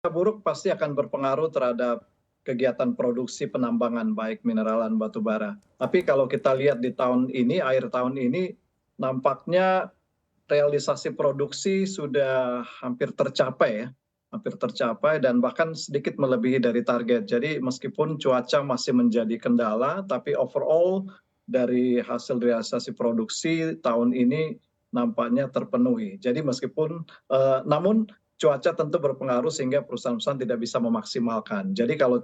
buruk pasti akan berpengaruh terhadap kegiatan produksi penambangan baik mineralan batu bara. Tapi kalau kita lihat di tahun ini, akhir tahun ini, nampaknya realisasi produksi sudah hampir tercapai ya, hampir tercapai dan bahkan sedikit melebihi dari target. Jadi meskipun cuaca masih menjadi kendala, tapi overall dari hasil realisasi produksi tahun ini nampaknya terpenuhi. Jadi namun cuaca tentu berpengaruh sehingga perusahaan-perusahaan tidak bisa memaksimalkan. Jadi kalau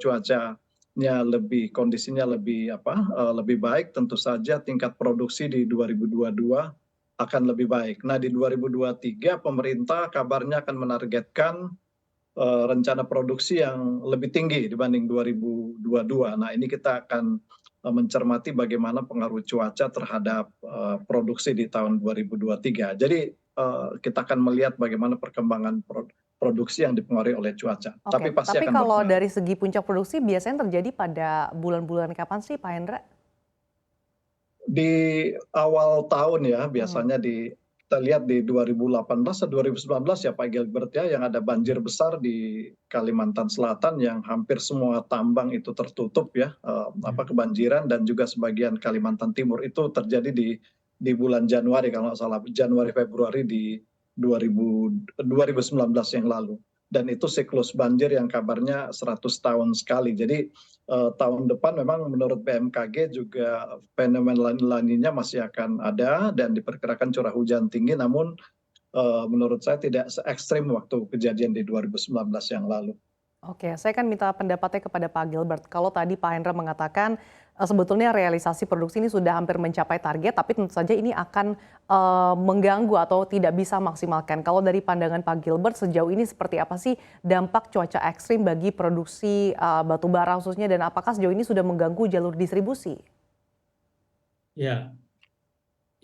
kondisinya lebih baik, tentu saja tingkat produksi di 2022 akan lebih baik. Nah, di 2023 pemerintah kabarnya akan menargetkan rencana produksi yang lebih tinggi dibanding 2022. Nah, ini kita akan mencermati bagaimana pengaruh cuaca terhadap produksi di tahun 2023. Jadi kita akan melihat bagaimana perkembangan produksi yang dipengaruhi oleh cuaca. Oke, Tapi pasti tapi akan kalau berpengaruh. dari segi puncak produksi biasanya terjadi pada bulan-bulan kapan sih, Pak Hendra? Di awal tahun ya, Mhm. biasanya kita lihat di 2018 atau 2019 ya Pak Gilbert ya, yang ada banjir besar di Kalimantan Selatan yang hampir semua tambang itu tertutup ya, kebanjiran, dan juga sebagian Kalimantan Timur itu terjadi di bulan Januari kalau nggak salah, Januari Februari di 2019 yang lalu. Dan itu siklus banjir yang kabarnya 100 tahun sekali. Jadi tahun depan memang menurut BMKG juga fenomena La Nina masih akan ada dan diperkirakan curah hujan tinggi, namun menurut saya tidak se ekstrim waktu kejadian di 2019 yang lalu. Oke, saya kan minta pendapatnya kepada Pak Gilbert. Kalau tadi Pak Hendra mengatakan sebetulnya realisasi produksi ini sudah hampir mencapai target, tapi tentu saja ini akan mengganggu atau tidak bisa maksimalkan. Kalau dari pandangan Pak Gilbert, sejauh ini seperti apa sih dampak cuaca ekstrim bagi produksi batu bara khususnya, dan apakah sejauh ini sudah mengganggu jalur distribusi? Ya,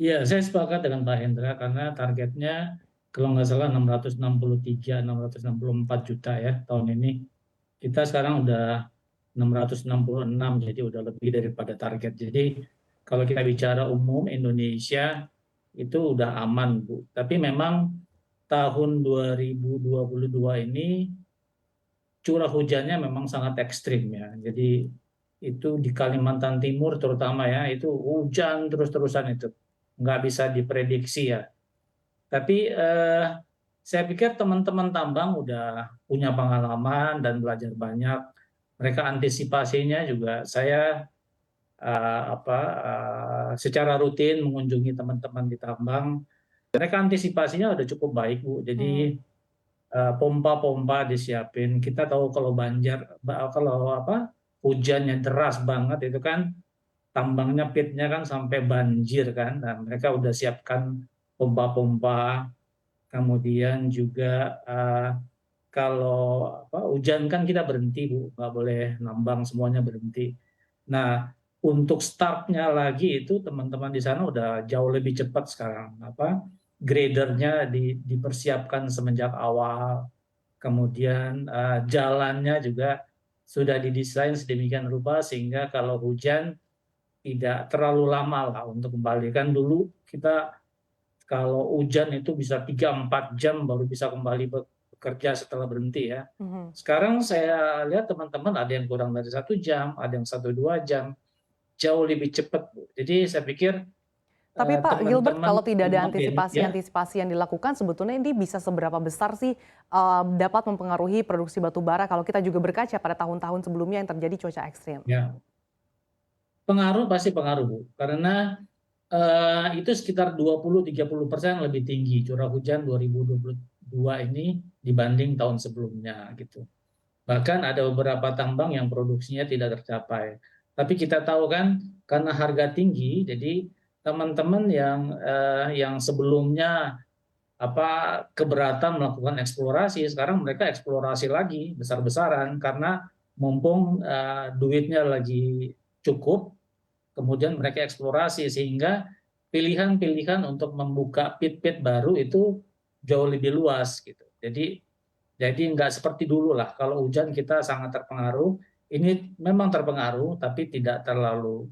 iya, saya sepakat dengan Pak Hendra karena targetnya kalau nggak salah 663, 664 juta ya tahun ini. Kita sekarang udah 666, jadi udah lebih daripada target. Jadi kalau kita bicara umum Indonesia itu udah aman, Bu. Tapi memang tahun 2022 ini curah hujannya memang sangat ekstrim ya. Jadi itu di Kalimantan Timur terutama ya, itu hujan terus-terusan itu. Nggak bisa diprediksi ya. Tapi saya pikir teman-teman tambang udah punya pengalaman dan belajar banyak. Mereka antisipasinya juga saya secara rutin mengunjungi teman-teman di tambang. Mereka antisipasinya udah cukup baik, Bu. Hmm. Jadi pompa-pompa disiapin. Kita tahu kalau hujannya deras banget itu kan tambangnya pitnya kan sampai banjir kan. Nah, mereka udah siapkan pompa-pompa. Kemudian juga kalau hujan kan kita berhenti, Bu, nggak boleh nambang, semuanya berhenti. Nah, untuk startnya lagi itu teman-teman di sana udah jauh lebih cepat sekarang. Gradernya dipersiapkan semenjak awal, kemudian jalannya juga sudah didesain sedemikian rupa sehingga kalau hujan tidak terlalu lama lah untuk kembali. Kan dulu kita kalau hujan itu bisa 3-4 jam baru bisa kembali bekerja setelah berhenti ya. Mhm. Sekarang saya lihat teman-teman ada yang kurang dari 1 jam, ada yang 1-2 jam, jauh lebih cepat, Bu. Jadi saya pikir Tapi Pak Gilbert, teman-teman kalau tidak ada ya, antisipasi-antisipasi yang dilakukan, sebetulnya ini bisa seberapa besar sih dapat mempengaruhi produksi batu bara kalau kita juga berkaca pada tahun-tahun sebelumnya yang terjadi cuaca ekstrim? ya pengaruh pasti pengaruh, Bu. Karena itu sekitar 20-30% lebih tinggi curah hujan 2022 ini dibanding tahun sebelumnya gitu. Bahkan ada beberapa tambang yang produksinya tidak tercapai. Tapi kita tahu kan karena harga tinggi, jadi teman-teman yang sebelumnya keberatan melakukan eksplorasi, sekarang mereka eksplorasi lagi besar-besaran karena mumpung duitnya lagi cukup, kemudian mereka eksplorasi sehingga pilihan-pilihan untuk membuka pit-pit baru itu jauh lebih luas gitu. Jadi nggak seperti dulu lah. Kalau hujan kita sangat terpengaruh. Ini memang terpengaruh, tapi tidak terlalu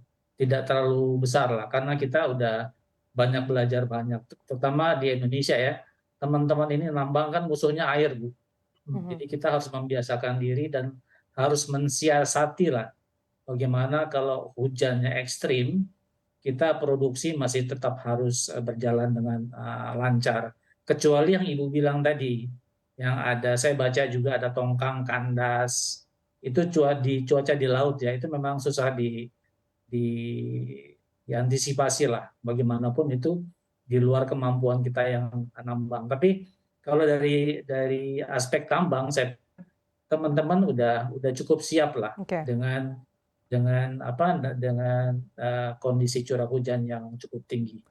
besar lah. Karena kita udah banyak belajar banyak, terutama di Indonesia ya. Teman-teman ini nambang kan musuhnya air, Bu. Mhm. Jadi kita harus membiasakan diri dan harus mensiasati lah bagaimana kalau hujannya ekstrim, kita produksi masih tetap harus berjalan dengan lancar. Kecuali yang Ibu bilang tadi, yang ada saya baca juga ada tongkang kandas, itu di cuaca di laut ya, itu memang susah di diantisipasi lah. Bagaimanapun itu di luar kemampuan kita yang nambang. Tapi kalau dari aspek tambang, teman-teman udah cukup siap lah Oke. dengan kondisi curah hujan yang cukup tinggi.